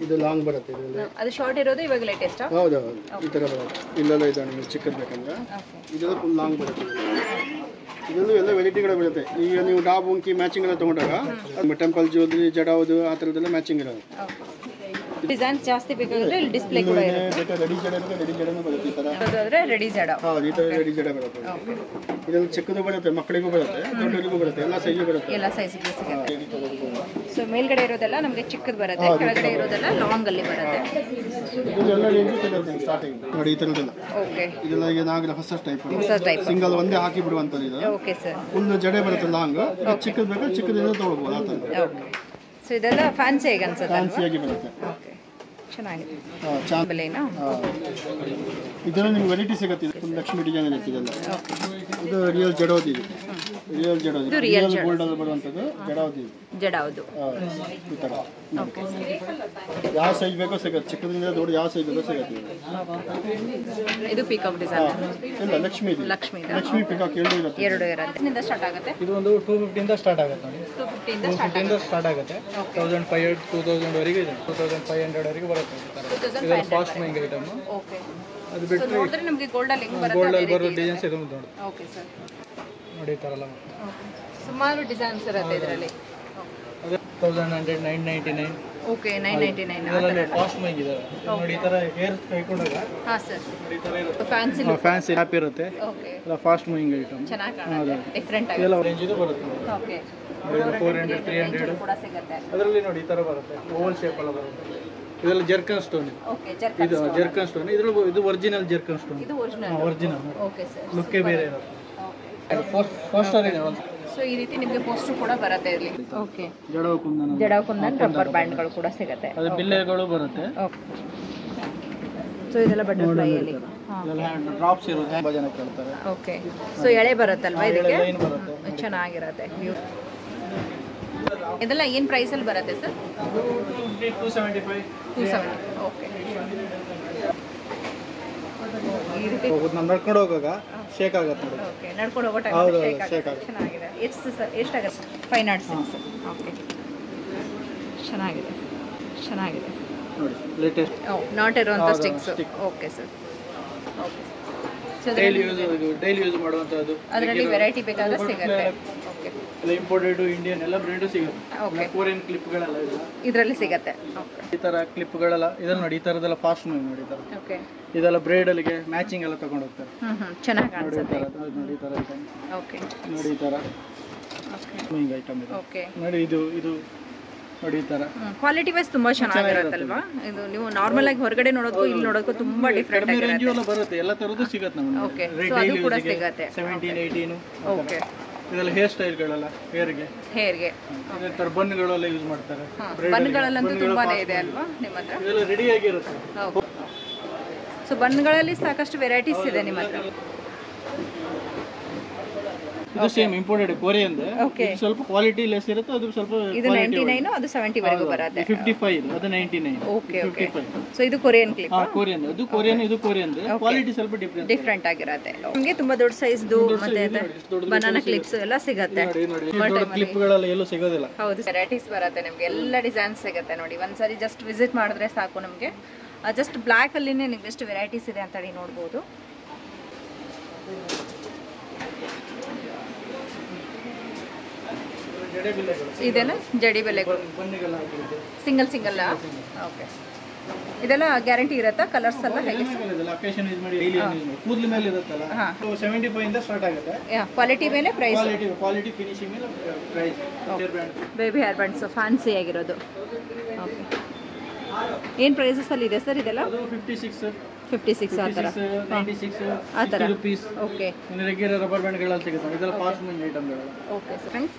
ಇದು ಲಾಂಗ್ ಬರುತ್ತೆ. ಇದೆಲ್ಲ ಅದು ಶಾರ್ಟ್ ಇರೋದು ಇವಾಗ ಲೇಟೆಸ್ಟ್? ಹೌದು, ಈ ಥರ ಬರುತ್ತೆ. ಇಲ್ಲೆಲ್ಲ ಇದೆ ನಿಮಗೆ ಚಿಕ್ಕದು ಬೇಕಂದ್ರೆ. ಇದೆಲ್ಲ ಫುಲ್ ಲಾಂಗ್ ಬರುತ್ತೆ. ಇದೆಲ್ಲ ಎಲ್ಲ ವೆರೈಟಿಗಳು ಬರುತ್ತೆ. ಈಗ ನೀವು ಡಾಬ್ ಉಂಕಿ ಮ್ಯಾಚಿಂಗ್ ಎಲ್ಲ ತೊಗೊಂಡಾಗ ಟೆಂಪಲ್ ಜ್ಯುವೆಲ್ಲರಿ, ಜಡಾವದು ಆ ಥರದ್ದೆಲ್ಲ ಮ್ಯಾಚಿಂಗ್ ಇರೋದು. ಡಿಸೈನ್ ಜಾಸ್ತಿ ಬೇಕಾದ್ರೆ ಇಲ್ಲಿ ಡಿಸ್ಪ್ಲೇ ಕೂಡ ಇರುತ್ತೆ. ರೆಡಿ ಜಡ ರೆಡಿ ಜಡನೂ ಬರುತ್ತೆ ಈ ಥರ. ಅದಾದ್ರೆ ರೆಡಿ ಜಡ. ಹೌದು, ಈ ಥರ ರೆಡಿ ಜಡ ಬರುತ್ತೆ. ಇದರಲ್ಲಿ ಚಿಕ್ಕದು ಬರುತ್ತೆ, ಮಕ್ಕಳಿಗೂ ಬರುತ್ತೆ, ದೊಡ್ಡವರಿಗೂ ಬರುತ್ತೆ, ಎಲ್ಲ ಸೈಜು ಬರುತ್ತೆ. ಎಲ್ಲ ಸೈಜ್ಗೆ ಸಿಗುತ್ತೆ. ಸೊ ಮೇಲ್ಗಡೆ ಇರೋದೆಲ್ಲ ನಮಗೆ ಚಿಕ್ಕದು ಬರುತ್ತೆ, ಕೆಳಗಡೆ ಇರೋದೆಲ್ಲ ಲಾಂಗ್ ಅಲ್ಲಿ ಬರುತ್ತೆ. ಇದೆಲ್ಲ ರೇಂಜ್ ಸಿಗುತ್ತೆ ಸ್ಟಾರ್ಟಿಂಗ್. ನೋಡಿ ಈ ಥರದ್ದೆಲ್ಲ. ಓಕೆ. ಇದೆಲ್ಲ ಈಗ ನಾಗರ ಹೊಸ ಟೈಪ್ ಸಿಂಗಲ್ ಒಂದೇ ಹಾಕಿ ಬಿಡುವಂಥದ್ದು ಇದು. Okay sir. ಫುಲ್ ಜಡೆ ಬರುತ್ತೆ ಲಾಂಗ್. ಚಿಕ್ಕದು ಬೇಕಾದ್ರೆ ಚಿಕ್ಕದಿಂದ ತೊಗೊಳ್ಬೋದು ಆ ಥರ. ಓಕೆ. ಸೊ ಇದೆಲ್ಲ ಫ್ಯಾನ್ಸಿ ಆಗಿ ಅನ್ಸುತ್ತೆ. ಫ್ಯಾನ್ಸಿಯಾಗಿ ಬರುತ್ತೆ. ಓಕೆ, ಚೆನ್ನಾಗಿದೆ. ಬೆಲೆನಾ? ಇದೆಲ್ಲ ನಿಮ್ಗೆ ವೆರೈಟಿ ಸಿಗುತ್ತೆ. ಇದು ಫುಲ್ ಲಕ್ಷ್ಮಿ ಡಿಸೈನ್ ಇರುತ್ತೆ ಇದೆಲ್ಲ. ಇದು ರಿಯಲ್ ಜಡೋದಿ. ರಿಯಲ್ ಜಡೋದಿ. ರಿಯಲ್ ಗೋಲ್ಡ್ ಅಲ್ಲಿ ಬರುವಂಥದ್ದು ಜಡೋದಿ. ಜಡೌದು. ಈ ಥರ. ಯಾವ ಸೈಜ್ ಬೇಕೋ ಸಿಗುತ್ತೆ, ಚಿಕ್ಕದಿಂದ ದೊಡ್ಡ ಯಾವ ಸೈಜ್ ಬೇಕೋ ಸಿಗುತ್ತೆ. ಇದು ಪಿಕಾಕ್ ಡಿಸೈನ್. ಇಲ್ಲ, ಲಕ್ಷ್ಮಿ ಇದು. ಲಕ್ಷ್ಮಿ ಪಿಕಾಕ್ ಎರಡು ಇರುತ್ತೆ. ಎರಡು ಇರುತ್ತೆ. ಇಂದ ಸ್ಟಾರ್ಟ್ ಆಗುತ್ತೆ. ಇದು ಒಂದು 250 ಇಂದ ಸ್ಟಾರ್ಟ್ ಆಗುತ್ತೆ ನೋಡಿ. 250 ಇಂದ ಸ್ಟಾರ್ಟ್ ಆಗುತ್ತೆ. 1500 2000 ವರೆಗೆ ಇದೆ. 2500 ವರೆಗೆ ಬರುತ್ತೆ. ಇದು ಫಾಸ್ಟ್ ಮೂವಿಂಗ್ ಐಟಮ್. ಓಕೆ. ಅದು ಬಿಟ್ಟು ನೋಡಿದ್ರೆ ನಮಗೆ ಗೋಲ್ಡ್ ಅಲ್ಲಿ ಬರುತ್ತೆ. ಗೋಲ್ಡ್ ಅಲ್ಲಿ ಬರೋ ಡಿಸೈನ್ಸ್ ಇದೆ ನೋಡಿ. Okay sir. ನೋಡಿ ಈ ಥರ ಎಲ್ಲ. ಸುಮಾರು ಡಿಸೈನ್ಸ್ ಇರುತ್ತೆ ಇದರಲ್ಲಿ. ಅದು 1100 999. ಓಕೆ, 999. ಇದರಲ್ಲಿ ಫಾಸ್ಟ್ ಮೂವಿಂಗ್ ಇದೆ ನೋಡಿ. ಈ ಥರ ಹೇರ್ ಕೈಕೊಂಡಾಗ ಹಾಂ ಸರ್. ಈ ಥರ ಇರುತ್ತೆ. ಫ್ಯಾನ್ಸಿ ಹ್ಯಾಪಿ ಇರುತ್ತೆ. ಓಕೆ. ಎಲ್ಲ ಫಾಸ್ಟ್ ಮೂವಿಂಗ್ ಐಟಮ್. ಚೆನ್ನಾಗಿ ಕಾಣುತ್ತೆ. ಡಿಫರೆಂಟ್ ಆಗಿ ಎಲ್ಲ ರೇಂಜ್ ಇದು ಬರುತ್ತೆ. ಓಕೆ. 400 300 ಕೂಡ ಸಿಗುತ್ತೆ. ಅದರಲ್ಲಿ ನೋಡಿ ಈ ಥರ ಬರುತ್ತೆ. ಓವಲ್ ಶೇಪ್ ಎಲ್ಲ ಬರುತ್ತೆ. ಇದೆಲ್ಲ ಜರ್ಕನ್ ಸ್ಟೋನ್. ಓಕೆ, ಇದು ಜರ್ಕನ್ ಸ್ಟೋನ್. ಇದ್ರಲ್ಲಿ ಇದು ಒರಿಜಿನಲ್ ಜರ್ಕನ್ ಸ್ಟೋನ್. ಇದು ಒರಿಜಿನಲ್. ಒರಿಜಿನಲ್. Okay sir. ಲುಕ್ಕೇ ಬೇರೆ ಇರುತ್ತೆ. ಓಕೆ. ಪೋಸ್ಟರ್ ಇದೆ. ಸೊ ಈ ರೀತಿ ನಿಮಗೆ ಪೋಸ್ಟರ್ ಕೂಡ ಬರುತ್ತೆ ಇಲ್ಲಿ. ಓಕೆ. ಜಡವ ಕುಂದನ. ಜಡವ ಕುಂದನ್ ರಬ್ಬರ್ ಬ್ಯಾಂಡ್ಗಳು ಕೂಡ ಸಿಗುತ್ತೆ. ಅದು ಬಿಲ್ಲೆಗಳು ಬರುತ್ತೆ. ಓಕೆ. ಸೊ ಇದೆಲ್ಲ ಬಟರ್ಫ್ಲೈ ಅಲ್ಲಿ. ಇದೆಲ್ಲ ಡ್ರಾಪ್ಸ್ ಇರುತ್ತೆ. ತುಂಬಾ ಜನ ಕೇಳ್ತಾರೆ. ಓಕೆ. ಸೊ ಎಳೆ ಬರುತ್ತಲ್ವಾ ಇದಕ್ಕೆ? ಲೈನ್ ಬರುತ್ತೆ. ಚೆನ್ನಾಗಿರುತ್ತೆ. ಇದೆಲ್ಲ ಏನು ಪ್ರೈಸ್ ಅಲ್ಲಿ ಬರುತ್ತೆ ಸರ್? 275. 270. ಓಕೆ. ಈ ರೀತಿ ನಾವು ನಡ್ಕೊಂಡು ಹೋಗಾಗ ಶೇಕ್ ಆಗುತ್ತೆ ನೋಡಿ. ಓಕೆ. ನಡ್ಕೊಂಡು ಹೋಗೋ ಟೈಮ್ ಹೌದು, ಶೇಕ್ ಶೇಕ್ ಆಗುತ್ತೆ. ಚೆನ್ನಾಗಿದೆ. ಎಷ್ಟು ಸರ್? ಎಷ್ಟಾಗುತ್ತೆ? 506. ಓಕೆ. ಚೆನ್ನಾಗಿದೆ. ಚೆನ್ನಾಗಿದೆ ನೋಡಿ. ಲೇಟೆಸ್ಟ್. ನಾಟ್ ಇರುವಂಥ sticks. Okay sir. Okay. So daily use ಮಾಡುವಂಥದ್ದು. ಅದರಲ್ಲಿ ವೆರೈಟಿ ಬೇಕಾದ್ರೆ ಸಿಗುತ್ತೆ. ಓಕೆ. ಎಲ್ಲ ಇಂಪೋರ್ಟೆಡ್ ಇಂಡಿಯನ್ ಎಲ್ಲ ಬ್ರ್ಯಾಂಡು ಸಿಗುತ್ತೆ. ಓಕೆ. ಕೊರಿಯನ್ ಕ್ಲಿಪ್ಗಳೆಲ್ಲ ಇದೆ. ಇದರಲ್ಲಿ ಸಿಗುತ್ತೆ. ಓಕೆ. ಈ ಥರ ಕ್ಲಿಪ್ಗಳೆಲ್ಲ ಇದೆಲ್ಲ ನೋಡಿ. ಈ ಥರದೆಲ್ಲ ಫಾಸ್ಟ್ ಮೂವಿಂಗ್ ನೋಡಿ. ಈ ಥರ ಓಕೆ. ಇದೆಲ್ಲ ಬ್ರೈಡಲ್ಗೆ ಮ್ಯಾಚಿಂಗ್ ಎಲ್ಲ ತಗೊಂಡು ಹೋಗ್ತಾರೆ. ಚೆನ್ನಾಗಿ ನೋಡಿ ಈ ಕಾಣಿಸುತ್ತೆ. ಥರ. ನೋಡಿ ಈ ಥರ ಐಟಮ್. ಓಕೆ. ನೋಡಿ ಈ ಥರ ಓಕೆ. ಮೂವಿಂಗ್ ಐಟಮ್ ಇದೆ. ಓಕೆ. ನೋಡಿ ಇದು ನೋಡಿ ಈ ಥರ. ಕ್ವಾಲಿಟಿ ವೈಸ್ ತುಂಬಾ ಚೆನ್ನಾಗಿರುತ್ತಲ್ವಾ? ಇದು ನೀವು ನಾರ್ಮಲ್ ಆಗಿ ಹೊರಗಡೆ ನೋಡೋದಕ್ಕೂ ಇಲ್ಲಿ ನೋಡೋದಕ್ಕೂ ತುಂಬಾ ಡಿಫ್ರೆಂಟ್ ಕಡಿಮೆ ಆಗಿರುತ್ತೆ. ರೇಂಜು ಎಲ್ಲ ಬರುತ್ತೆ. ಎಲ್ಲ ಥರದ್ದು ಸಿಗುತ್ತೆ ನಮಗೆ. ಓಕೆ. ಸೊ ಅದು ಕೂಡ ಸಿಗುತ್ತೆ. 17 18. ಓಕೆ. ಇದೆಲ್ಲ ಹೇರ್ ಸ್ಟೈಲ್ಗಳೆಲ್ಲ ಹೇರ್ಗೆ. ಹೇರ್ಗೆ ಇದೇ ಥರ ಬನ್ಗಳೆಲ್ಲ ಯೂಸ್ ಮಾಡ್ತಾರೆ. ಬನ್ಗಳಲ್ಲಂತೂ ತುಂಬಾನೇ ಇದೆ ಅಲ್ವಾ ನಿಮ್ಮ ಹತ್ರ? ಇದೆಲ್ಲ ರೆಡಿಯಾಗಿರುತ್ತೆ. ಸೊ ಬನ್ಗಳಲ್ಲಿ ಸಾಕಷ್ಟು ವೆರೈಟೀಸ್ ಇದೆ ನಿಮ್ಮ ಹತ್ರ. ಇದು ಸೇಮ್ ಇಂಪೋರ್ಟೆಡ್ ಕೊರಿಯನ್. ಓಕೆ. ಸ್ವಲ್ಪ ಕ್ವಾಲಿಟಿ ಲೆಸ್ ಇರುತ್ತೆ. ಅದು ಸ್ವಲ್ಪ ಇದು 99, ಅದು 70 ವರೆಗೂ ಬರುತ್ತೆ. 55, ಅದು 99. ಓಕೆ. ಓಕೆ. ಸೊ ಇದು ಕೊರಿಯನ್ ಕ್ಲಿಪ್. ಕೊರಿಯನ್. ಅದು ಕೊರಿಯನ್, ಇದು ಕೊರಿಯನ್. ಕ್ವಾಲಿಟಿ ಸ್ವಲ್ಪ ಡಿಫ್ರೆಂಟ್ ಆಗಿರುತ್ತೆ. ನಿಮಗೆ ತುಂಬಾ ದೊಡ್ಡ ಸೈಜ್ದು ಮತ್ತೆ ಬನಾನಾ ಕ್ಲಿಪ್ಸ್ ಎಲ್ಲ ಸಿಗುತ್ತೆ. ಕ್ಲಿಪ್ಗಳೆಲ್ಲ ಎಲ್ಲೂ ಸಿಗೋದಿಲ್ಲ. ಹೌದು, ವೆರೈಟೀಸ್ ಬರುತ್ತೆ ನಿಮಗೆ. ಎಲ್ಲ ಡಿಸೈನ್ಸ್ ಸಿಗುತ್ತೆ ನೋಡಿ. ಒಂದ್ಸರಿ ಜಸ್ಟ್ ವಿಸಿಟ್ ಮಾಡಿದ್ರೆ ಸಾಕು ನಮಗೆ. ಜಸ್ಟ್ ಬ್ಲ್ಯಾಕ್ ಅಲ್ಲಿನೇ ನಿಮ್ಗೆ ಎಷ್ಟು ವೆರೈಟೀಸ್ ಇದೆ ಅಂತ ಹೇಳಿ ನೋಡ್ಬೋದು. ಇದೆಲ್ಲ ಜಡಿ ಬೆಲೆಗಳು ಸಿಂಗಲ್ ಸಿಂಗಲ್. ಓಕೆ. ಇದೆಲ್ಲ ಗ್ಯಾರಂಟಿ ಇರುತ್ತಾ? ಕಲರ್ಸ್ ಎಲ್ಲ ಹೇಗೆ? ಕೂದಲ ಮೇಲೆ ಇರುತ್ತಲ್ಲ. 75 ಇಂದ ಸ್ಟಾರ್ಟ್ ಆಗುತ್ತೆ. ಕ್ವಾಲಿಟಿ ಮೇಲೆ ಪ್ರೈಸ್. ಕ್ವಾಲಿಟಿ ಫಿನಿಶಿಂಗ್ ಮೇಲೆ price. Baby hair bands fancy ಆಗಿರೋದು. ಓಕೆ. ಏನು ಪ್ರೈಸಸ್ ಅಲ್ಲಿ ಇದೆ ಸರ್ ಇದೆಲ್ಲ? 56 ಆ ಥರ. 96 ಆ ಥರ. ರೂಪೀಸ್. ಓಕೆ. ರೆಗ್ಯುಲರ್ ರಬ್ಬರ್ ಬ್ಯಾಂಡ್ಗಳೆಲ್ಲ ಸಿಗುತ್ತೆ. ಇದೆಲ್ಲ ಫಾಸ್ಟ್ ಮೂವಿಂಗ್ ಐಟಮ್ಗಳು. ಓಕೆ ಫ್ರೆಂಡ್ಸ್,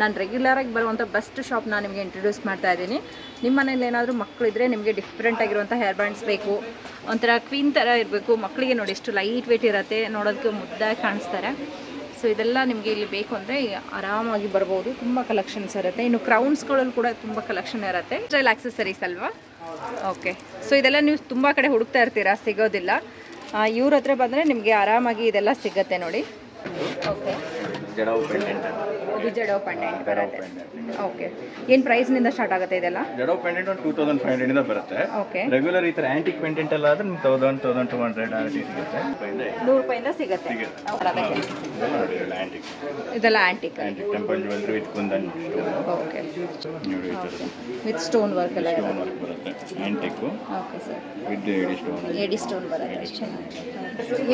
ನಾನು ರೆಗ್ಯುಲರಾಗಿ ಬರುವಂಥ ಬೆಸ್ಟ್ ಶಾಪ್ನ ನಿಮಗೆ ಇಂಟ್ರೊಡ್ಯೂಸ್ ಮಾಡ್ತಾ ಇದ್ದೀನಿ. ನಿಮ್ಮ ಮನೇಲಿ ಏನಾದರೂ ಮಕ್ಕಳಿದ್ರೆ ನಿಮಗೆ ಡಿಫ್ರೆಂಟ್ ಆಗಿರುವಂಥ ಹೇರ್ ಬ್ಯಾಂಡ್ಸ್ ಬೇಕು, ಒಂಥರ ಕ್ವೀನ್ ಥರ ಇರಬೇಕು. ಮಕ್ಕಳಿಗೆ ನೋಡಿ ಎಷ್ಟು ಲೈಟ್ ವೇಟ್ ಇರುತ್ತೆ, ನೋಡೋದಕ್ಕೆ ಮುದ್ದಾಗಿ ಕಾಣಿಸ್ತಾರೆ. ಸೊ ಇದೆಲ್ಲ ನಿಮಗೆ ಇಲ್ಲಿ ಬೇಕು ಅಂದರೆ ಆರಾಮಾಗಿ ಬರ್ಬೋದು. ತುಂಬ ಕಲೆಕ್ಷನ್ಸ್ ಇರುತ್ತೆ. ಇನ್ನು ಕ್ರೌನ್ಸ್ಗಳಲ್ಲಿ ಕೂಡ ತುಂಬ ಕಲೆಕ್ಷನ್ ಇರುತ್ತೆ. ಸ್ಟೈಲ್ ಆಕ್ಸೆಸರೀಸ್ ಅಲ್ವಾ? ಓಕೆ. ಸೊ ಇದೆಲ್ಲ ನೀವು ತುಂಬ ಕಡೆ ಹುಡುಕ್ತಾ ಇರ್ತೀರಾ, ಸಿಗೋದಿಲ್ಲ. ಇವ್ರ ಹತ್ರ ಬಂದರೆ ನಿಮಗೆ ಆರಾಮಾಗಿ ಇದೆಲ್ಲ ಸಿಗುತ್ತೆ ನೋಡಿ. ಓಕೆ. ಜಡಾವು ಪೆಂಡೆಂಟ್ ಇದು ಜಡಾವ್ ಪೆಂಡೆಂಟ್ ಬರುತ್ತೆ. ಓಕೆ, ಏನು ಪ್ರೈಸ್ನಿಂದ ಸ್ಟಾರ್ಟ್ ಆಗುತ್ತೆ ಇದೆಲ್ಲ? ಜಡಾವು ಪೆಂಡೆಂಟ್ ಒಂದು 2500 ಇಂದ ಬರುತ್ತೆ. ಓಕೆ, ರೆಗ್ಯುಲರ್ ಈ ಥರ ಆಂಟಿಕ್ ಪೆಂಡೆಂಟ್ ಎಲ್ಲ ಆದರೆ ನಿಮ್ಗೆ 1200 ಆ ರೀತಿ ಸಿಗುತ್ತೆ. 100 ರೂಪಾಯಿಂದ ಸಿಗುತ್ತೆ. ಆಂಟಿಕ್ ಇದೆಲ್ಲ antique temple jewellery with kundan stone. Okay, ನೋಡಿ ಈ ಥರ ವಿತ್ ಸ್ಟೋನ್ ವರ್ಕ್ ಎಲ್ಲ ಸ್ಟೋನ್ ವರ್ಕ್ ಬರುತ್ತೆ. ಆಂಟಿಕ್ ಓಕೆ ಸರ್, ವಿತ್ ಎಡಿ ಸ್ಟೋನ್. ಎಡಿ ಸ್ಟೋನ್ ಬರುತ್ತೆ.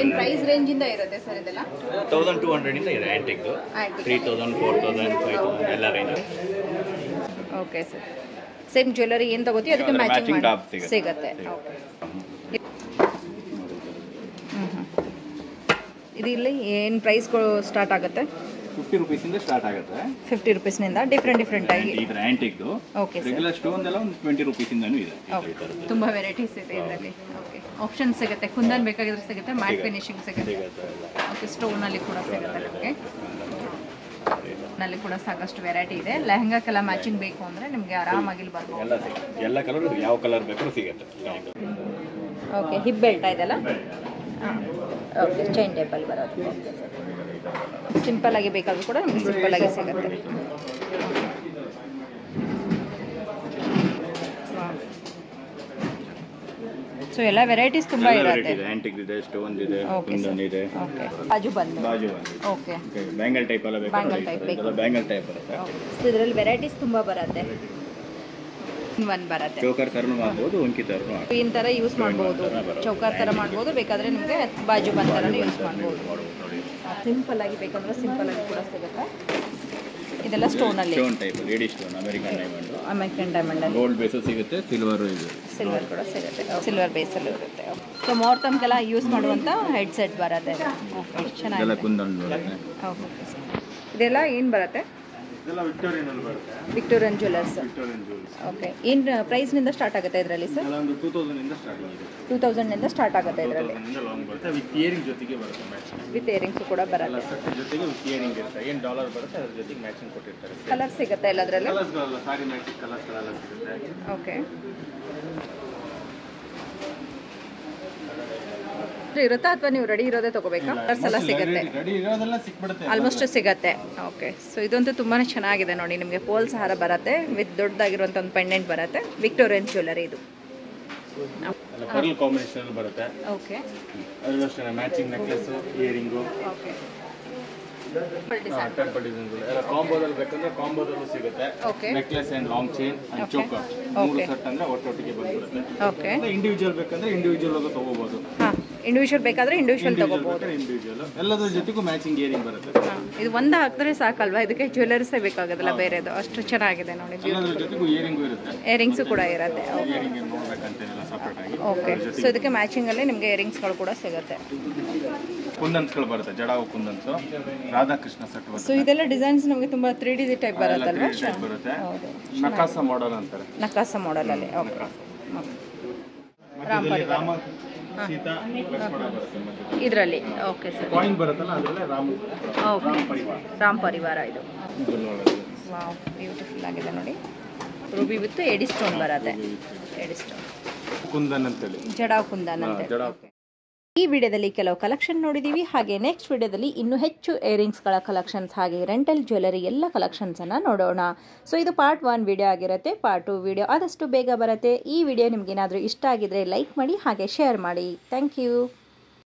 ಏನು ಪ್ರೈಸ್ ರೇಂಜಿಂದ ಇರುತ್ತೆ ಸರ್ ಇದೆಲ್ಲ? 1200 ಇಂದ ಇದೆ ಆಂಟಿಕ್ದು. 3000, 4000, 5000 ಎಲ್ಲ range. Okay sir, same jewellery ಏನು ತಗೋತೀವಿ ಅದಕ್ಕೆ ಮ್ಯಾಚಿಂಗ್ ಟಾಪ್ ಸಿಗುತ್ತೆ. ಓಕೆ, ಇದು ಇಲ್ಲಿ ಏನು ಪ್ರೈಸ್ಗಳು ಸ್ಟಾರ್ಟ್ ಆಗುತ್ತೆ? 50 ರೂಪೀಸಿಂದ ಸ್ಟಾರ್ಟ್ ಆಗುತ್ತೆ. 50 ರೂಪೀಸ್ನಿಂದ ಡಿಫ್ರೆಂಟ್ ಆಗಿ ಈ ಥರ ಆಂಟಿಕ್ದು. ಓಕೆ ಸರ್, ರೆಗ್ಯುಲರ್ ಸ್ಟೋನ್ ಎಲ್ಲ ಒಂದು 20 ರೂಪೀಸಿಂದನೂ ಇದೆ. ತುಂಬ ವೆರೈಟೀಸ್ ಇದೆ ಇದರಲ್ಲಿ. ಓಕೆ, ಆಪ್ಷನ್ ಸಿಗುತ್ತೆ, ಕುಂದನ್ ಬೇಕಾಗಿದ್ರೆ ಸಿಗುತ್ತೆ, ಮ್ಯಾಟ್ ಫಿನಿಶಿಂಗ್ ಸಿಗುತ್ತೆ. ಓಕೆ, ಸ್ಟೋನಲ್ಲಿ ಕೂಡ ಸಿಗುತ್ತೆ ನಿಮಗೆ. ನಲ್ಲಿ ಕೂಡ ಸಾಕಷ್ಟು ವೆರೈಟಿ ಇದೆ. ಲೆಹಂಗಾಕ್ಕೆಲ್ಲ ಮ್ಯಾಚಿಂಗ್ ಬೇಕು ಅಂದರೆ ನಿಮಗೆ ಆರಾಮಾಗಿ ಇಲ್ಲಿ ಬರ್ಬೋದು. ಎಲ್ಲ ಕಲರ್ ಯಾವ ಕಲರ್ ಬೇಕಾದ್ರೂ ಸಿಗುತ್ತೆ. ಓಕೆ, ಹಿಪ್ ಬೆಲ್ಟ್ ಇದೆಲ್ಲ. ಹಾಂ, ಓಕೆ, ಚೈನ್ ಟೈಪಲ್ಲಿ ಬರೋದು. ಸಿಂಪಲ್ ಆಗಿ ಬೇಕಾದರೂ ಕೂಡ ನಿಮಗೆ ಸಿಂಪಲ್ ಆಗಿ ಸಿಗುತ್ತೆ. ಸೊ ಎಲ್ಲ ವೆರೈಟೀಸ್ ತುಂಬ ಇರುತ್ತೆ. ಆಂಟಿಕ್ ಇದೆ, ಸ್ಟೋನ್ ಇದೆ, ಕುಂದನ್ ಇದೆ. ಓಕೆ, ಬಾಜು ಬಂದು. ಓಕೆ, ಬ್ಯಾಂಗಲ್ ಟೈಪ್ ಎಲ್ಲ ಬೇಕು. ಬ್ಯಾಂಗಲ್ ಟೈಪ್ ಬರುತ್ತೆ. ಸೊ ಇದರಲ್ಲಿ ವೆರೈಟೀಸ್ ತುಂಬ ಬರುತ್ತೆ. ಒಂದು ಬರುತ್ತೆ, ಚೌಕರ್ ಥರನೂ ಮಾಡ್ಬೋದು, ಒಂಕಿ ಥರನೂ ಈ ಥರ ಯೂಸ್ ಮಾಡ್ಬೋದು. ಚೌಕರ್ ಥರ ಮಾಡ್ಬೋದು, ಬೇಕಾದರೆ ನಿಮಗೆ ಬಾಜು ಬಂದ್ ಥರನೂ ಯೂಸ್ ಮಾಡ್ಬೋದು. ಸಿಂಪಲ್ ಆಗಿ ಬೇಕಂದ್ರೆ ಸಿಂಪಲ್ ಆಗಿ ಕೂಡ ಸಿಗುತ್ತೆ. ಇದೆಲ್ಲ ಸ್ಟೋನಲ್ಲಿ, stone type, lady stone, American diamond, gold base ಸಿಗುತ್ತೆ, ಸಿಲ್ವರ್ ಇದೆ, ಸಿಲ್ವರ್ ಕೂಡ ಸಿಗುತ್ತೆ, ಸಿಲ್ವರ್ ಬೇಸಲ್ಲಿ ಇರುತ್ತೆ. ಸೊ ಮುಹೂರ್ತಮ್ಗೆಲ್ಲ ಯೂಸ್ ಮಾಡುವಂಥ ಹೆಡ್ಸೆಟ್ ಬರುತ್ತೆ. ಓಕೆ, ಚೆನ್ನಾಗಿದೆ. ಕುಂದನ್ ಬರುತ್ತೆ. ಓಕೆ, ಇದೆಲ್ಲ ಏನು ಬರುತ್ತೆ? ಇದೆಲ್ಲ ವಿಕ್ಟೋರಿಯನ್ ಬರುತ್ತೆ. Victorian jewellers. ಓಕೆ, ಏನು ಪ್ರೈಸ್ನಿಂದ ಸ್ಟಾರ್ಟ್ ಆಗುತ್ತೆ ಇದರಲ್ಲಿ ಸರ್? ಒಂದು 2000 ಇಂದ ಸ್ಟಾರ್ಟ್ ಆಗಿದೆ. 2000 ಸ್ಟಾರ್ಟ್ ಆಗುತ್ತೆ ಇದರಲ್ಲಿ. ಲಾಂಗ್ ಬರುತ್ತೆ, ವಿತ್ ಇಯರಿಂಗ್ ಜೊತೆಗೆ ಬರುತ್ತೆ. ಮ್ಯಾಚಿಂಗ್ ವಿತ್ ಇಯರಿಂಗ್ಸ್ ಕೂಡ ಬರುತ್ತೆ. ಜೊತೆಗೆ ವಿತ್ ಇಯರಿಂಗ್ ಇರುತ್ತೆ. ಏನು ಡಾಲರ್ ಬರುತ್ತೆ ಅದ್ರ ಜೊತೆಗೆ ಮ್ಯಾಚಿಂಗ್ ಕೊಟ್ಟಿರ್ತಾರೆ. ಕಲರ್ ಸಿಗುತ್ತೆ ಎಲ್ಲದರಲ್ಲಿ? ಕಲರ್ಸ್ಗಳಲ್ಲ, ಸಾರಿ ಮ್ಯಾಚಿಂಗ್ ಕಲರ್ಸ್ಗಳೆಲ್ಲ ಸಿಗುತ್ತೆ. ಓಕೆ, ಇರುತ್ತಾ ಅಥವಾ ನೀವು ರೆಡಿ ಇರೋದೇ ತಗೋಬೇಕಾ? ಕಲರ್ಸ್ ಎಲ್ಲ ಸಿಗುತ್ತೆ, ರೆಡಿ ಇರೋದೆಲ್ಲ ಸಿಕ್ಬಿಡುತ್ತೆ, ಆಲ್ಮೋಸ್ಟ್ ಸಿಗುತ್ತೆ. ಓಕೆ, ಸೊ ಇದಂತೂ ತುಂಬಾ ಚೆನ್ನಾಗಿದೆ ನೋಡಿ. ನಿಮಗೆ ಪೋಲ್ಸ್ ಹಾರ ಬರುತ್ತೆ, ವಿತ್ ದೊಡ್ಡದಾಗಿರುವಂಥ ಒಂದು ಪೆಂಡೆಂಟ್ ಬರುತ್ತೆ. ವಿಕ್ಟೋರಿಯನ್ ಜ್ಯುವೆಲರಿ ಇದು. ಪರ್ಲ್ ಕಾಂಬಿನೇಷನ್ ಬರುತ್ತೆ. ಓಕೆ, ಅದರಲ್ಲೂ ಅಷ್ಟೇ matching necklace, earring. Okay, temple design ಎಲ್ಲ ಕಾಂಬೋದಲ್ಲಿ ಬೇಕಂದ್ರೆ ಕಾಂಬೋದಲ್ಲೂ ಸಿಗುತ್ತೆ. Okay, necklace and long chain and choker, 3 set ಅಂದರೆ ಒಟ್ಟೊಟ್ಟಿಗೆ ಬಂದ್ಬಿಡುತ್ತೆ. ಓಕೆ, ಇಂಡಿವಿಜುವಲ್ ಬೇಕಂದ್ರೆ ಇಂಡಿವಿಜುವಲ್ ಆಗಿ ತಗೋಬಹುದು. ಹಾಂ, ಇಂಡಿವಿಜುವಲ್ ಬೇಕಾದರೆ ಇಂಡಿವಿಜುವಲ್ ತಗೋಬಹುದು. ಇಂಡಿವಿಜುವಲ್ ಎಲ್ಲದರ ಜೊತೆಗೂ ಮ್ಯಾಚಿಂಗ್ ಇಯರಿಂಗ್ ಬರುತ್ತೆ. ಇದು ಒಂದು ಹಾಕಿದ್ರೆ ಸಾಕಲ್ವಾ? ಇದಕ್ಕೆ ಜ್ಯುವೆಲರ್ಸೇ ಬೇಕಾಗೋದಿಲ್ಲ ಬೇರೆದು. ಅಷ್ಟು ಚೆನ್ನಾಗಿದೆ ನೋಡಿ. ಎಲ್ಲದರ ಜೊತೆಗೂ ಇಯರಿಂಗು ಇರುತ್ತೆ, ಇಯರಿಂಗ್ಸು ಕೂಡ ಇರುತ್ತೆ. ಇಯರಿಂಗ್ ನೋಡ್ಬೇಕಂತೇನಿಲ್ಲ ಸಪ್ರೇಟ್ ಆಗಿ. ಓಕೆ, ಸೊ ಇದಕ್ಕೆ ಮ್ಯಾಚಿಂಗಲ್ಲಿ ನಿಮಗೆ ಇಯರಿಂಗ್ಸ್ಗಳು ಕೂಡ ಸಿಗುತ್ತೆ. ಕುಂದನ್ಸ್ಗಳು ಬರುತ್ತೆ, ಜಡಾವು ಕುಂದನ್ಸು, ರಾಧಾಕೃಷ್ಣ ಸೆಟ್ ಬರುತ್ತೆ. ಸೊ ಇದೆಲ್ಲ ಡಿಸೈನ್ಸ್ ನಮಗೆ ತುಂಬ 3D ಟೈಪ್ ಬರುತ್ತಲ್ವಾ? ಬರುತ್ತೆ. ಹೌದು, ನಕಾಸ ಮಾಡೆಲ್ ಅಂತಾರೆ. ನಕಾಸ ಮಾಡಲಲ್ಲಿ. ಓಕೆ, ರಾಮ್ ಪರಿವಾರ ರಾಮ ಸೀತಾ ಲಕ್ಷ್ಮಣ ಬರುತ್ತೆ ಮಧ್ಯದಲ್ಲಿ. ಇದರಲ್ಲಿ. ಓಕೆ ಸರ್, ಕಾಯಿನ್ ಬರುತ್ತಲ್ಲ ಅದರಲ್ಲೇ ಓಕೆ, ಪರಿವಾರ. ರಾಮ್ ಪರಿವಾರ ಇದು. ಇದು ನೋಡೋದು. ವಾವ್, ಬ್ಯೂಟಿಫುಲ್ ಆಗಿದೆ ನೋಡಿ. ರೂಬಿ ವಿತ್ ಎಡಿ ಸ್ಟೋನ್ ಬರುತ್ತೆ. ಎಡಿ ಸ್ಟೋನ್, ಕುಂದನ್ ಅಂತೇಳಿ, ಜಡಾವ್ ಕುಂದನ್ ಅಂತ. ಜಡಾವ್. ಈ ವಿಡಿಯೋದಲ್ಲಿ ಕೆಲವು ಕಲೆಕ್ಷನ್ ನೋಡಿದ್ದೀವಿ. ಹಾಗೆ ನೆಕ್ಸ್ಟ್ ವಿಡಿಯೋದಲ್ಲಿ ಇನ್ನೂ ಹೆಚ್ಚು ಇಯರಿಂಗ್ಸ್ಗಳ ಕಲೆಕ್ಷನ್ಸ್ ಹಾಗೆ ರೆಂಟಲ್ ಜ್ಯುವೆಲರಿ ಎಲ್ಲ ಕಲೆಕ್ಷನ್ಸನ್ನು ನೋಡೋಣ. ಸೊ ಇದು ಪಾರ್ಟ್ 1 ವಿಡಿಯೋ ಆಗಿರುತ್ತೆ. ಪಾರ್ಟ್ 2 ವಿಡಿಯೋ ಆದಷ್ಟು ಬೇಗ ಬರುತ್ತೆ. ಈ ವಿಡಿಯೋ ನಿಮಗೇನಾದರೂ ಇಷ್ಟ ಆಗಿದ್ರೆ ಲೈಕ್ ಮಾಡಿ ಹಾಗೆ ಶೇರ್ ಮಾಡಿ. Thank you.